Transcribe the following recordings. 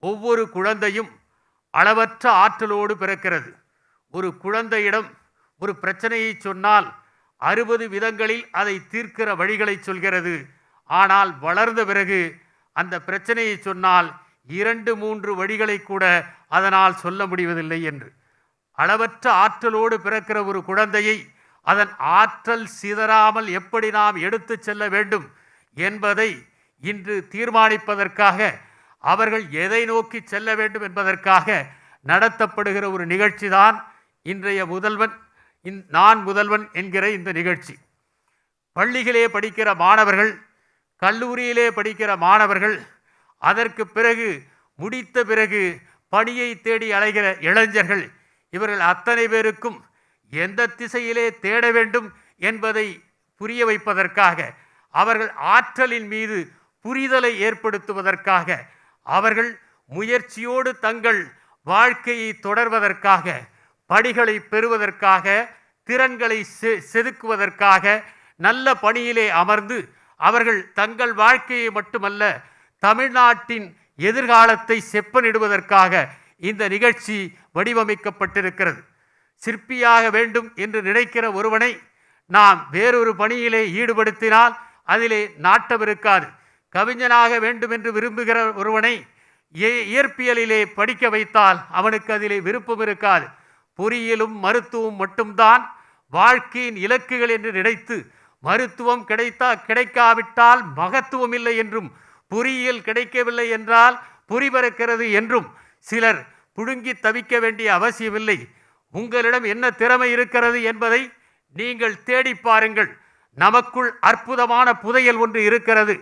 ஒவ்வொரு குழந்தையும் அளவற்ற ஆற்றலோடு பிறக்கிறது. ஒரு குழந்தையிடம் ஒரு பிரச்சனையை சொன்னால் 60 விதங்களில் அதை தீர்க்கிற வழிகளை சொல்கிறது. ஆனால் வளர்ந்த பிறகு அந்த பிரச்சனையை சொன்னால் 2-3 வழிகளை கூட அதனால் சொல்ல முடிவதில்லை என்று. அளவற்ற ஆற்றலோடு பிறக்கிற ஒரு குழந்தையை அதன் ஆற்றல் சிதறாமல் எப்படி நாம் எடுத்து செல்ல வேண்டும் என்பதை இன்று தீர்மானிப்பதற்காக, அவர்கள் எதை நோக்கி செல்ல வேண்டும் என்பதற்காக நடத்தப்படுகிற ஒரு நிகழ்ச்சி தான் இன்றைய நான் முதல்வன் என்கிற இந்த நிகழ்ச்சி. பள்ளியிலே படிக்கிற மாணவர்கள், கல்லூரியிலே படிக்கிற மாணவர்கள், அதற்கு பிறகு முடித்த பிறகு பணியை தேடி அலைகிற இளைஞர்கள், இவர்கள் அத்தனை பேருக்கும் எந்த திசையிலே தேட வேண்டும் என்பதை புரிய வைப்பதற்காக, அவர்கள் ஆற்றலின் மீது புரிதலை ஏற்படுத்துவதற்காக, அவர்கள் முயற்சியோடு தங்கள் வாழ்க்கையை தொடர்வதற்காக, படிகளை பெறுவதற்காக, திறன்களை செதுக்குவதற்காக, நல்ல பணியிலே அமர்ந்து அவர்கள் தங்கள் வாழ்க்கையை மட்டுமல்ல தமிழ்நாட்டின் எதிர்காலத்தை செப்பனிடுவதற்காக இந்த நிகழ்ச்சி வடிவமைக்கப்பட்டிருக்கிறது. சிற்பியாக வேண்டும் என்று நினைக்கிற ஒருவனை நாம் வேறொரு பணியிலே ஈடுபடுத்தினால் அதிலே நாட்டம் இருக்காது. கவிஞனாக வேண்டும் என்று விரும்புகிற ஒருவனை இயற்பியலிலே படிக்க வைத்தால் அவனுக்கு அதிலே விருப்பம் இருக்காது. பொறியியலும் மருத்துவம் மட்டும்தான் வாழ்க்கையின் இலக்குகள் என்று நினைத்து, மருத்துவம் கிடைக்காவிட்டால் மகத்துவம் இல்லை என்றும், பொறியியல் கிடைக்கவில்லை என்றால் பொறி பறக்கிறது என்றும் சிலர் புழுங்கி தவிக்க வேண்டிய அவசியமில்லை. உங்களிடம் என்ன திறமை இருக்கிறது என்பதை நீங்கள் தேடி பாருங்கள். நமக்குள் அற்புதமான புதையல் ஒன்று இருக்கிறது.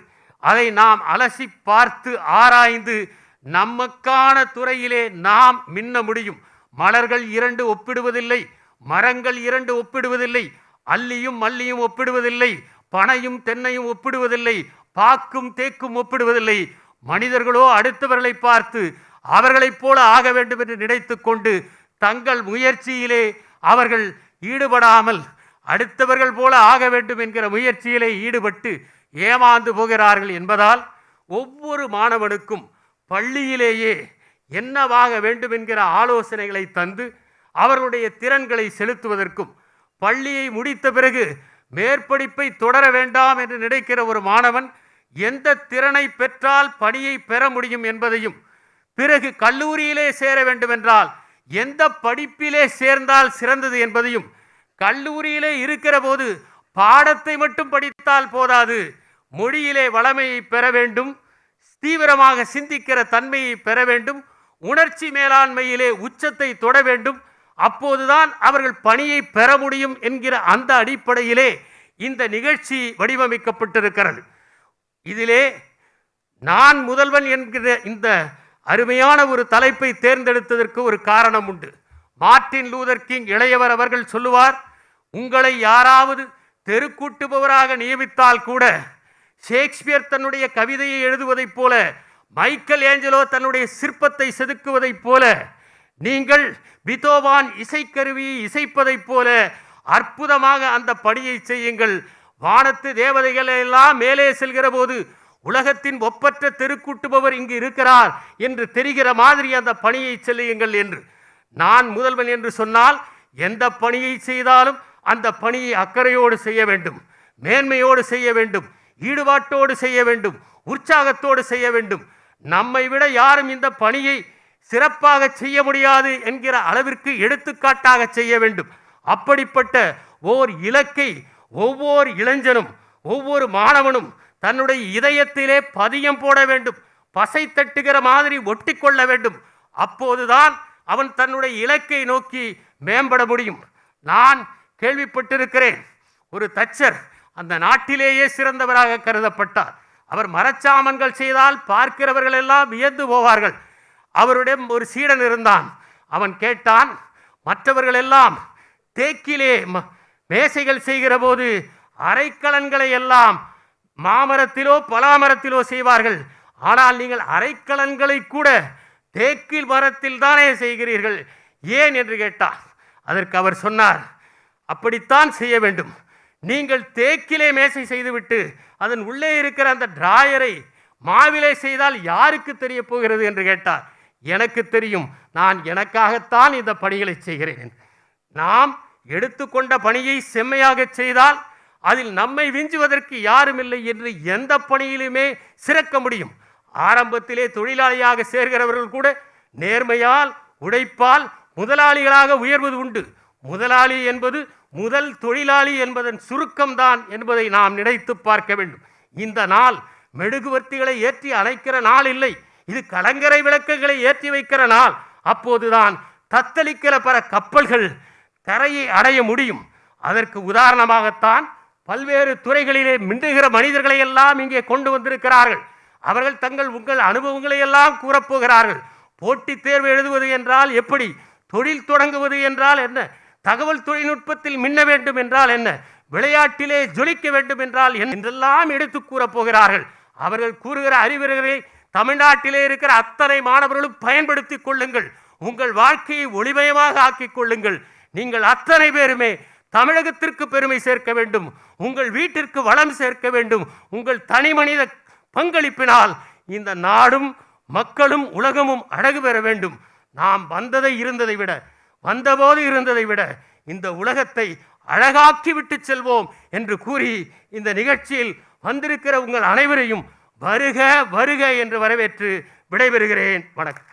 அதை நாம் அலசி பார்த்து ஆராய்ந்து நமக்கான துறையிலே நாம் மின்ன முடியும். மலர்கள் 2 ஒப்பிடுவதில்லை, மரங்கள் 2 ஒப்பிடுவதில்லை, அல்லியும் மல்லியும் ஒப்பிடுவதில்லை, பனையும் தென்னையும் ஒப்பிடுவதில்லை, பாக்கும் தேக்கும் ஒப்பிடுவதில்லை. மனிதர்களோ அடுத்தவர்களை பார்த்து அவர்களைப் போல ஆக வேண்டும் என்று நினைத்து கொண்டு தங்கள் முயற்சியிலே அவர்கள் ஈடுபடாமல் அடுத்தவர்கள் போல ஆக வேண்டும் என்கிற முயற்சியிலே ஈடுபட்டு ஏமாந்து போகிறார்கள் என்பதால் ஒவ்வொரு மாணவனுக்கும் பள்ளியிலேயே என்னவாக வேண்டும் என்கிற ஆலோசனைகளை தந்து அவர்களுடைய திறன்களை செலுத்துவதற்கும், பள்ளியை முடித்த பிறகு மேற்படிப்பை தொடர வேண்டாம் என்று நினைக்கிற ஒரு மாணவன் எந்த திறனை பெற்றால் பணியை பெற முடியும் என்பதையும், பிறகு கல்லூரியிலே சேர வேண்டுமென்றால் எந்த படிப்பிலே சேர்ந்தால் சிறந்தது என்பதையும், கல்லூரியிலே இருக்கிற போது பாடத்தை மட்டும் படித்தால் போதாது, மொழியிலே வளமையை பெற வேண்டும், தீவிரமாக சிந்திக்கிற தன்மையை பெற வேண்டும், உணர்ச்சி மேலாண்மையிலே உச்சத்தை தொட வேண்டும். அப்போதுதான் அவர்கள் பணியை பெற முடியும் என்கிற அந்த அடிப்படையிலே இந்த நிகழ்ச்சி வடிவமைக்கப்பட்டிருக்கிறது. இதிலே நான் முதல்வன் என்கிற இந்த அருமையான ஒரு தலைப்பை தேர்ந்தெடுத்ததற்கு ஒரு காரணம் உண்டு. மார்ட்டின் லூதர் கிங் இளையவர் அவர்கள் சொல்லுவார், உங்களை யாராவது தெருக்கூட்டுபவராக நியமித்தால் கூட ஷேக்ஸ்பியர் தன்னுடைய கவிதையை எழுதுவதைப் போல, மைக்கேல் ஏஞ்சலோ தன்னுடைய சிற்பத்தை செதுக்குவதைப் போல, நீங்கள் பிதோவான் இசைக்கருவியை இசைப்பதைப் போல அற்புதமாக அந்த பணியை செய்யுங்கள். வானத்து தேவதைகள் எல்லாம் மேலே செல்கிற போது உலகத்தின் ஒப்பற்ற தெருக்கூட்டுபவர் இங்கு இருக்கிறார் என்று தெரிகிற மாதிரி அந்த பணியை செய்யுங்கள் என்று. நான் முதல்வன் என்று சொன்னால் எந்த பணியை செய்தாலும் அந்த பணியை அக்கறையோடு செய்ய வேண்டும், மேன்மையோடு செய்ய வேண்டும், ஈடுபாட்டோடு செய்ய வேண்டும், உற்சாகத்தோடு செய்ய வேண்டும். நம்மை விட யாரும் இந்த பணியை சிறப்பாக செய்ய முடியாது என்கிற அளவிற்கு எடுத்துக்காட்டாக செய்ய வேண்டும். அப்படிப்பட்ட ஓர் இலக்கை ஒவ்வொரு இளைஞனும் ஒவ்வொரு மாணவனும் தன்னுடைய இதயத்திலே பதியம் போட வேண்டும், பசை தட்டுகிற மாதிரி ஒட்டி கொள்ள வேண்டும். அப்போதுதான் அவன் தன்னுடைய இலக்கை நோக்கி மேம்பட முடியும். நான் கேள்விப்பட்டிருக்கிறேன், ஒரு தச்சர் அந்த நாட்டிலேயே சிறந்தவராக கருதப்பட்டார். அவர் மரச்சாமன்கள் செய்தால் பார்க்கிறவர்கள் எல்லாம் வியந்து போவார்கள். அவருடைய ஒரு சீடன் இருந்தான். அவன் கேட்டான், மற்றவர்கள் எல்லாம் தேக்கிலே மேசைகள் செய்கிற போது அரைக்கலன்களை எல்லாம் மாமரத்திலோ பலாமரத்திலோ செய்வார்கள், ஆனால் நீங்கள் அரைக்கலன்களை கூட தேக்கில் மரத்தில் தானே செய்கிறீர்கள், ஏன் என்று கேட்டார். அதற்கு அவர் சொன்னார், அப்படித்தான் செய்ய வேண்டும். நீங்கள் தேக்கிலே மேசை செய்துவிட்டு அதன் உள்ளே இருக்கிற அந்த டிராயரை மாவிலே செய்தால் யாருக்கு தெரிய போகிறது என்று கேட்டார். எனக்கு தெரியும், நான் எனக்காகத்தான் இந்த பணிகளை செய்கிறேன். நாம் எடுத்துக்கொண்ட பணியை செம்மையாக செய்தால் அதில் நம்மை விஞ்சுவதற்கு யாரும் இல்லை என்று எந்த பணியிலுமே சிறக்க முடியும். ஆரம்பத்திலே தொழிலாளியாக சேர்கிறவர்கள் கூட நேர்மையால் உழைப்பால் முதலாளிகளாக உயர்வது உண்டு. முதலாளி என்பது முதல் தொழிலாளி என்பதன் சுருக்கம்தான் என்பதை நாம் நினைத்து பார்க்க வேண்டும். இந்த நாள் மெழுகுவர்த்திகளை ஏற்றி அணைக்கிற நாள் இல்லை, இது கலங்கரை விளக்குகளை ஏற்றி வைக்கிற நாள். அப்போதுதான் தத்தளிக்கிற பல கப்பல்கள் கரையை அடைய முடியும். அதற்கு உதாரணமாகத்தான் பல்வேறு துறைகளிலே மின்னுகிற மனிதர்களை எல்லாம் இங்கே கொண்டு வந்திருக்கிறார்கள். அவர்கள் உங்கள் அனுபவங்களை எல்லாம் கூறப்போகிறார்கள். போட்டித் தேர்வு எழுதுவது என்றால் எப்படி, தொழில் தொடங்குவது என்றால் என்ன, தகவல் தொழில்நுட்பத்தில் மின்ன வேண்டும் என்றால் என்ன, விளையாட்டிலே ஜொலிக்க வேண்டும் என்றால் என்றெல்லாம் எடுத்து கூறப் போகிறார்கள். அவர்கள் கூறுகிற அறிவுரைகளை தமிழ்நாட்டிலே இருக்கிற அத்தனை மாணவர்களும் பயன்படுத்திக் கொள்ளுங்கள். உங்கள் வாழ்க்கையை ஒளிமயமாக ஆக்கிக் கொள்ளுங்கள். நீங்கள் அத்தனை பேருமே தமிழகத்திற்கு பெருமை சேர்க்க வேண்டும், உங்கள் வீட்டிற்கு வளம் சேர்க்க வேண்டும். உங்கள் தனி மனித பங்களிப்பினால் இந்த நாடும் மக்களும் உலகமும் அழகு பெற வேண்டும். நாம் வந்தபோது இருந்ததை விட இந்த உலகத்தை அழகாக்கி விட்டு செல்வோம் என்று கூறி இந்த நிகழ்ச்சியில் வந்திருக்கிற உங்கள் அனைவரையும் வருக வருக என்று வரவேற்று விடைபெறுகிறேன். வணக்கம்.